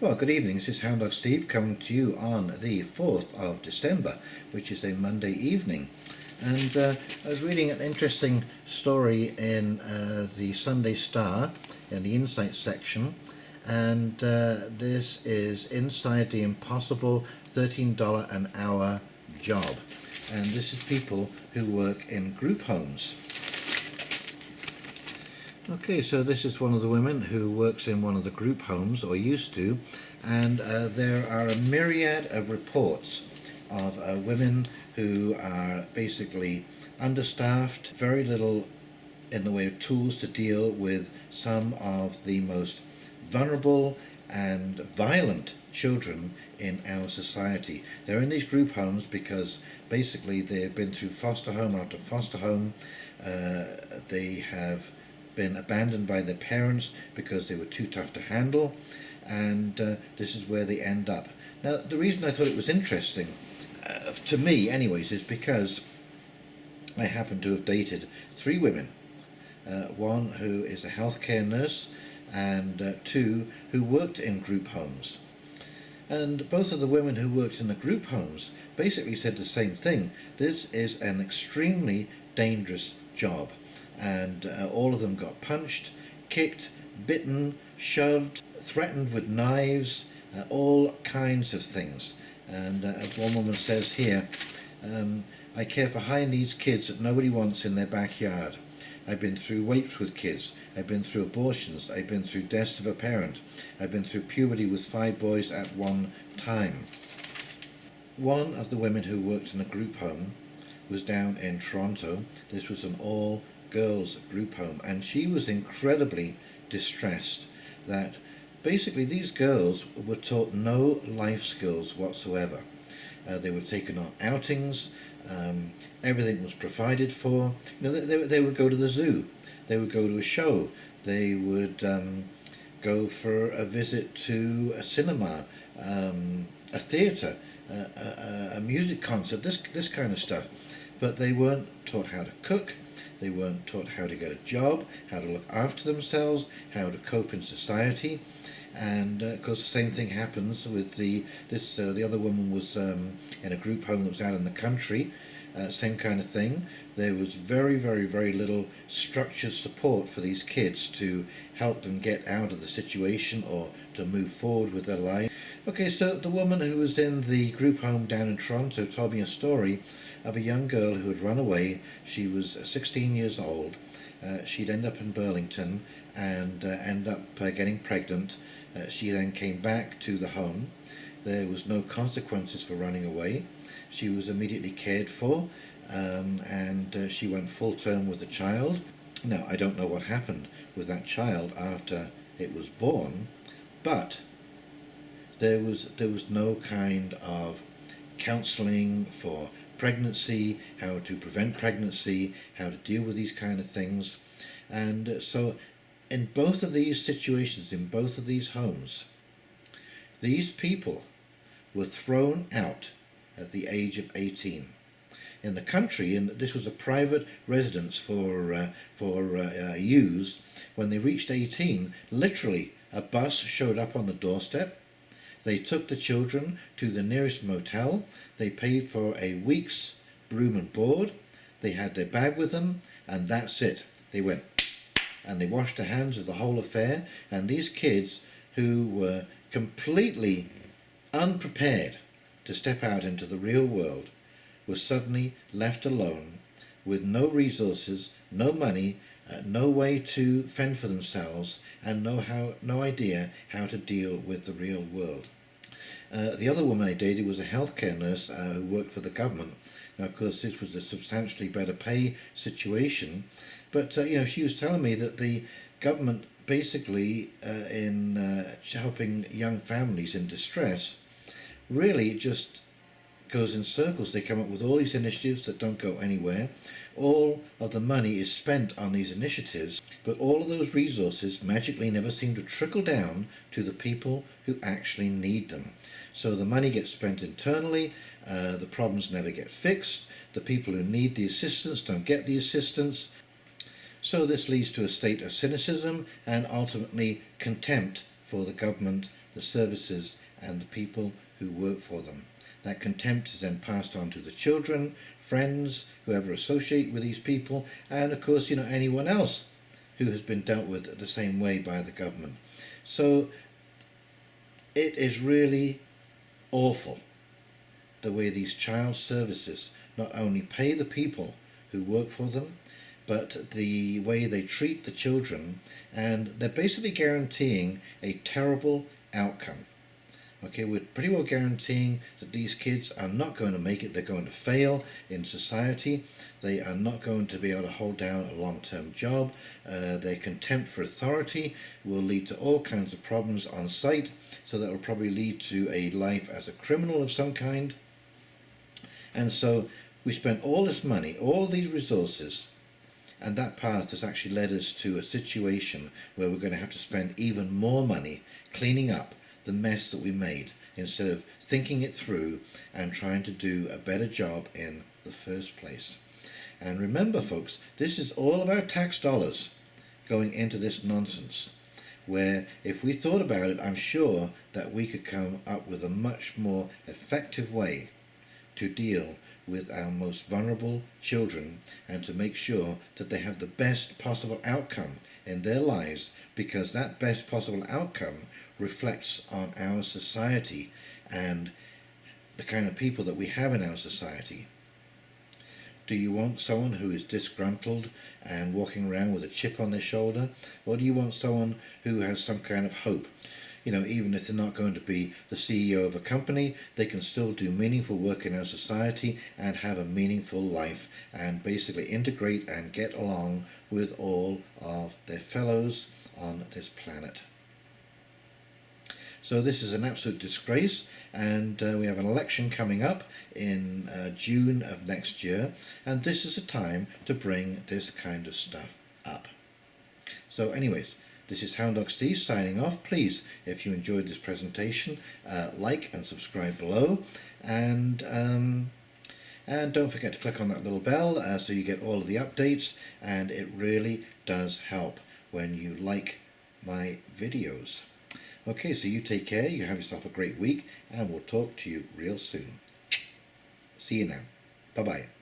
Well, good evening. This is Hound Dog Steve coming to you on the 4th of December, which is a Monday evening. And I was reading an interesting story in the Sunday Star in the Insights section, and this is Inside the Impossible $13 an Hour Job. And this is people who work in group homes. Okay, so this is one of the women who works in one of the group homes, or used to, and there are a myriad of reports of women who are basically understaffed, very little in the way of tools to deal with some of the most vulnerable and violent children in our society. They're in these group homes because basically they've been through foster home after foster home. They have been abandoned by their parents because they were too tough to handle, and this is where they end up. Now, the reason I thought it was interesting, to me anyways, is because I happen to have dated three women, one who is a healthcare nurse and two who worked in group homes. And both of the women who worked in the group homes basically said the same thing. This is an extremely dangerous job. And all of them got punched, kicked, bitten, shoved, threatened with knives, all kinds of things. And as one woman says here, I care for high needs kids that nobody wants in their backyard. I've been through rapes with kids, I've been through abortions, I've been through deaths of a parent, I've been through puberty with 5 boys at one time. One of the women who worked in a group home was down in Toronto. This was an all-girls group home, and she was incredibly distressed that basically these girls were taught no life skills whatsoever. They were taken on outings, everything was provided for. You know, they would go to the zoo, they would go to a show, they would go for a visit to a cinema, a theatre, a music concert, this kind of stuff. But they weren't taught how to cook, they weren't taught how to get a job, how to look after themselves, how to cope in society. And of course the same thing happens with the other woman was in a group home that was out in the country, same kind of thing. There was very little structured support for these kids to help them get out of the situation or to move forward with their life. Okay, so the woman who was in the group home down in Toronto told me a story of a young girl who had run away. She was 16 years old. She'd end up in Burlington and end up getting pregnant. She then came back to the home. There was no consequences for running away. She was immediately cared for, and she went full term with the child. Now, I don't know what happened with that child after it was born, but there was no kind of counselling for pregnancy, how to prevent pregnancy, how to deal with these kind of things. And so in both of these situations, in both of these homes, these people were thrown out at the age of 18. In the country, and this was a private residence for youths, when they reached 18, literally a bus showed up on the doorstep. They took the children to the nearest motel. They paid for a week's room and board. They had their bag with them, and that's it. They went and they washed their hands of the whole affair, and these kids who were completely unprepared to step out into the real world were suddenly left alone with no resources, no money, no way to fend for themselves, and no idea how to deal with the real world. The other woman I dated was a healthcare nurse who worked for the government. Now, of course, this was a substantially better pay situation, but she was telling me that the government basically in helping young families in distress really just goes in circles. They come up with all these initiatives that don't go anywhere. All of the money is spent on these initiatives, but all of those resources magically never seem to trickle down to the people who actually need them. So the money gets spent internally, the problems never get fixed, the people who need the assistance don't get the assistance. So this leads to a state of cynicism and ultimately contempt for the government the services and the people who work for them. That contempt is then passed on to the children, friends, whoever associate with these people, and of course, anyone else who has been dealt with the same way by the government. So it is really awful the way these child services not only pay the people who work for them, but the way they treat the children, and they're basically guaranteeing a terrible outcome. Okay, we're pretty well guaranteeing that these kids are not going to make it. They're going to fail in society. They are not going to be able to hold down a long-term job. Their contempt for authority will lead to all kinds of problems on site. So that will probably lead to a life as a criminal of some kind. And so we spent all this money, all of these resources, and that path has actually led us to a situation where we're going to have to spend even more money cleaning up the mess that we made, instead of thinking it through and trying to do a better job in the first place. And remember, folks, this is all of our tax dollars going into this nonsense, where if we thought about it, I'm sure that we could come up with a much more effective way to deal with our most vulnerable children, and to make sure that they have the best possible outcome in their lives, because that best possible outcome reflects on our society and the kind of people that we have in our society. Do you want someone who is disgruntled and walking around with a chip on their shoulder, or do you want someone who has some kind of hope? Even if they're not going to be the CEO of a company, they can still do meaningful work in our society and have a meaningful life, and basically integrate and get along with all of their fellows on this planet. So this is an absolute disgrace, and we have an election coming up in June of next year, and this is a time to bring this kind of stuff up. So anyways, this is Hound Dog Steve signing off. Please, if you enjoyed this presentation, like and subscribe below, and don't forget to click on that little bell so you get all of the updates, and it really does help when you like my videos. Okay, so you take care, you have yourself a great week, and we'll talk to you real soon. See you now. Bye-bye.